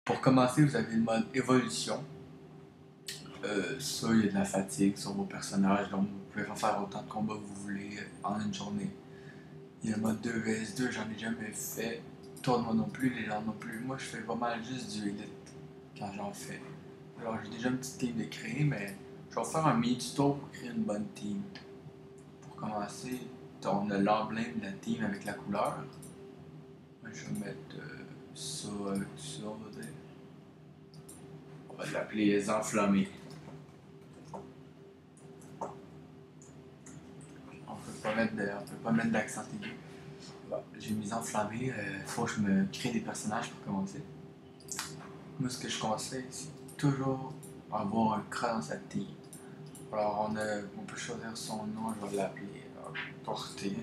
Pour commencer, vous avez le mode évolution. Ça, il y a de la fatigue sur vos personnages, donc vous pouvez faire autant de combats que vous voulez en une journée. Il y a le mode 2vs2, j'en ai jamais fait. Tournoi non plus, les gens non plus. Moi, je fais pas mal juste du Elite quand j'en fais. Alors, j'ai déjà une petite team de créer, mais je vais faire un mini tuto pour créer une bonne team. Pour commencer, on a l'emblème de la team avec la couleur. Moi, je vais mettre ça avec ça, on va dire. On va l'appeler les enflammés. On peut pas mettre d'accent aigu. Bon, j'ai mis enflammé, faut que je me crée des personnages pour commencer. Moi, ce que je conseille, c'est toujours avoir un cran dans sa team. Alors, on peut choisir son nom, je vais l'appeler Portée.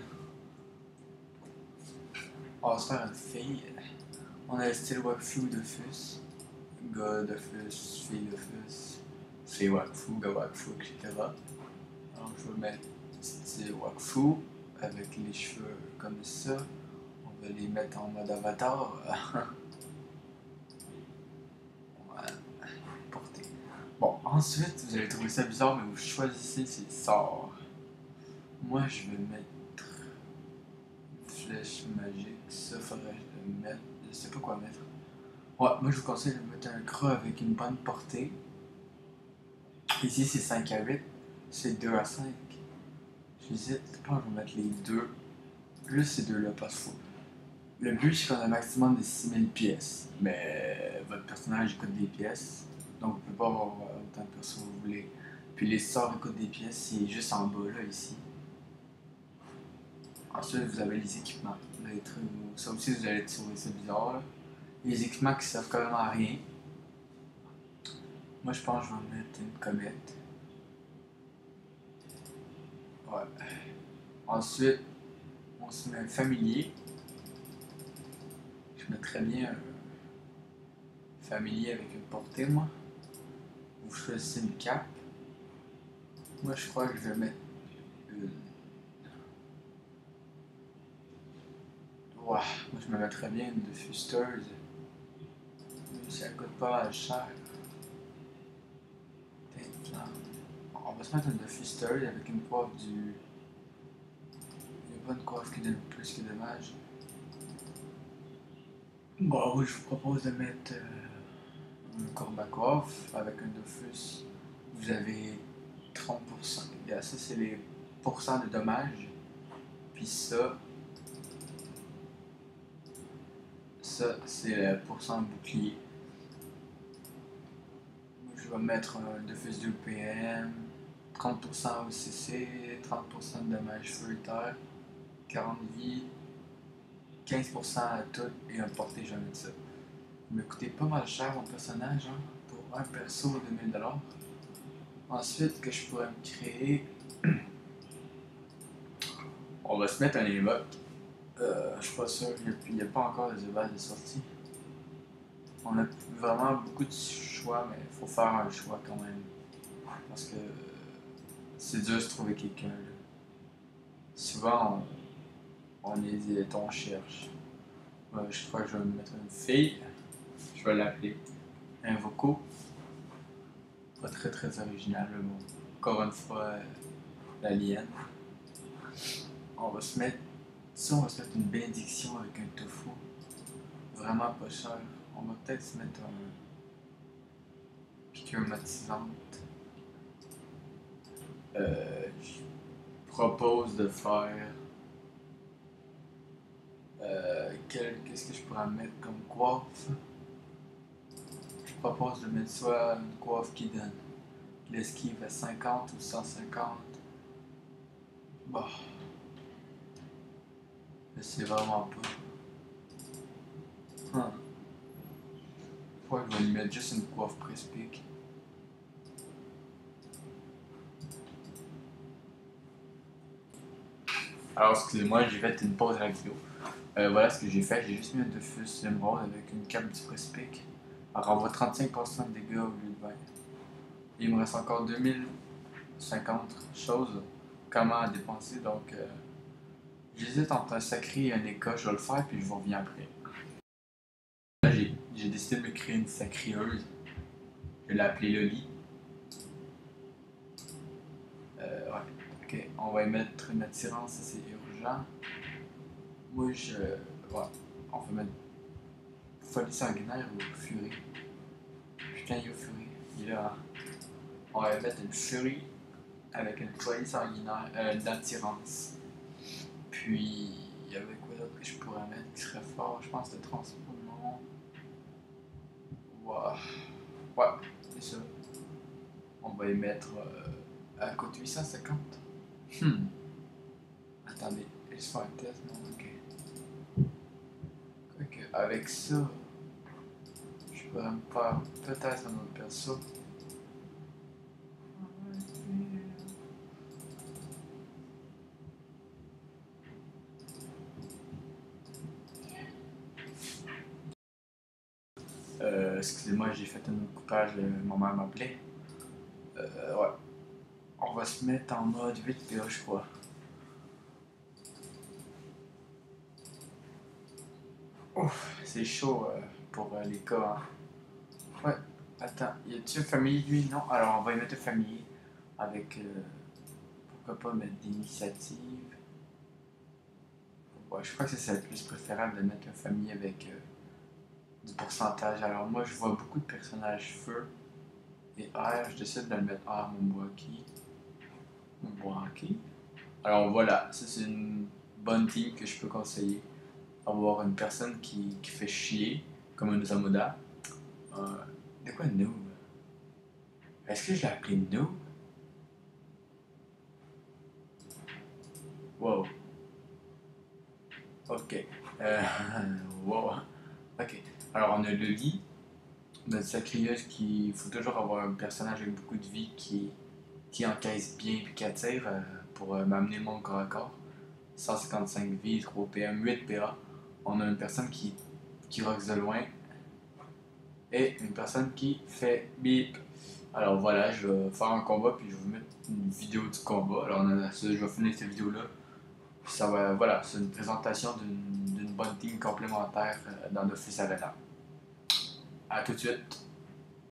On va se faire une fille. On a le style Wakfu de Fus, gars de Fus, fille de Fus, c'est Wakfu, gars Wakfu, etc. Alors, je vais mettre style Wakfu avec les cheveux comme ça. On va les mettre en mode avatar. Voilà, portée. Bon, ensuite, vous allez trouver ça bizarre, mais vous choisissez ces sorts. Moi, je vais mettre une flèche magique. Ça, faudrait que je le mette. Je sais pas quoi mettre. Ouais, moi, je vous conseille de mettre un creux avec une bonne portée. Ici, c'est 5 à 8. C'est 2 à 5. J'hésite. Je pense que je vais mettre les deux. Plus ces deux-là, pas fou. Le but, c'est qu'on a un maximum de 6000 pièces. Mais votre personnage coûte des pièces. Donc, vous pouvez pas avoir autant de persos que vous voulez. Puis les sorts coûtent des pièces, c'est juste en bas, là, ici. Ensuite, vous avez les équipements. Ça aussi, vous allez trouver ça bizarre, là. Les équipements qui servent quand même à rien. Moi, je pense que je vais mettre une comète. Ouais. Ensuite, on se met un familier. Je mettrais bien un familier avec une portée, moi. Vous choisissez une cape. Moi, je crois que je vais mettre une. Ouais, moi, je me mettrais bien une de fusteuse. Mais ça coûte pas mal cher. On va se mettre une de fusteuse avec une coiffe du. Il n'y a pas une coiffe qui donne plus que dommage. Bon, oui, je vous propose de mettre une courbe à coiffe avec un Dofus. Vous avez 30%. Ça, c'est les pourcents de dommages. Puis ça c'est le pourcent de bouclier. Moi, je vais mettre un Dofus 2 PM, 30% au CC, 30% de dommages feu et terre, 40 vie, 15% à tout et un porté jamais de ça. Il m'a coûté pas mal cher mon personnage, hein, pour un perso de 1000$. Ensuite, que je pourrais me créer, on va se mettre un évoque. Je suis pas sûr, il n'y a pas encore les évaluations de sortie. On a vraiment beaucoup de choix, mais il faut faire un choix quand même. Parce que c'est dur de se trouver quelqu'un. Souvent, on hésite, on cherche. Je crois que je vais me mettre une fille. Je vais l'appeler Invoco. Pas très très original, mais bon. Encore une fois, la lienne. On va se mettre. Si on va se mettre une bénédiction avec un tofu. Vraiment pas cher. On va peut-être se mettre un piqûre matisante. Je propose de faire. Qu'est-ce que je pourrais mettre comme coiffe? Je propose de mettre soit une coiffe qui donne l'esquive à 50 ou 150. Bon, je sais vraiment pas. Je crois que je vais lui mettre juste une coiffe presse-pique. Alors, excusez-moi, j'ai fait une pause à la vidéo. Voilà ce que j'ai fait. J'ai juste mis un Dofus émeraude avec une cape du presse-pique. Alors, on va 35% de dégâts au lieu de 20. Il me reste encore 2050 choses comment à dépenser. Donc, j'hésite entre un sacré et un éco. Je vais le faire puis je vous reviens après. Là, j'ai décidé de me créer une sacrieuse. Je l'ai appelée Loli. Ouais. Ok, on va y mettre une attirance, ça c'est urgent. Moi, ouais. On va mettre folie sanguinaire ou furie. Putain, il y a furie. Il est là. On va mettre une furie avec une folie sanguinaire, d'attirance. Puis, il y avait quoi d'autre que je pourrais mettre qui serait fort? Je pense le transport, non. Ouais, ouais, c'est ça. On va y mettre à coûte 850. Hmm. Attendez, laisse faire un test, non? Ok. Quoique, avec ça, je pourrais me faire peut-être un autre perso. Excusez-moi, j'ai fait un autre coupage, ma mère m'appelait. Ouais. On va se mettre en mode 8PA, je crois. Ouf, c'est chaud pour les cas, hein. Ouais, attends, y a-tu un familier lui? Non? Alors on va y mettre un familier avec. Pourquoi pas mettre d'initiative? Ouais, je crois que ça serait plus préférable de mettre un familier avec du pourcentage. Alors moi je vois beaucoup de personnages feu et air, je décide de le mettre air, mon boaki. Mon boaki. Alors voilà, ça c'est une bonne team que je peux conseiller. Avoir une personne qui fait chier, comme un Osamoda. Euh, de quoi noob? Est-ce que je l'ai appelé noob? Wow. Ok. Euh, wow. Ok. Alors on a le lit, notre sacrileuse qui. Il faut toujours avoir un personnage avec beaucoup de vie qui encaisse bien et qui attire pour m'amener mon corps à corps. 155 vie, 3 PM, 8 PA. On a une personne qui roxe de loin et une personne qui fait bip. Alors voilà, je vais faire un combat puis je vais vous mettre une vidéo du combat. Alors je vais finir cette vidéo-là. Puis ça va, voilà, c'est une présentation d'une bonne team complémentaire dans l'Office Arena. A tout de suite.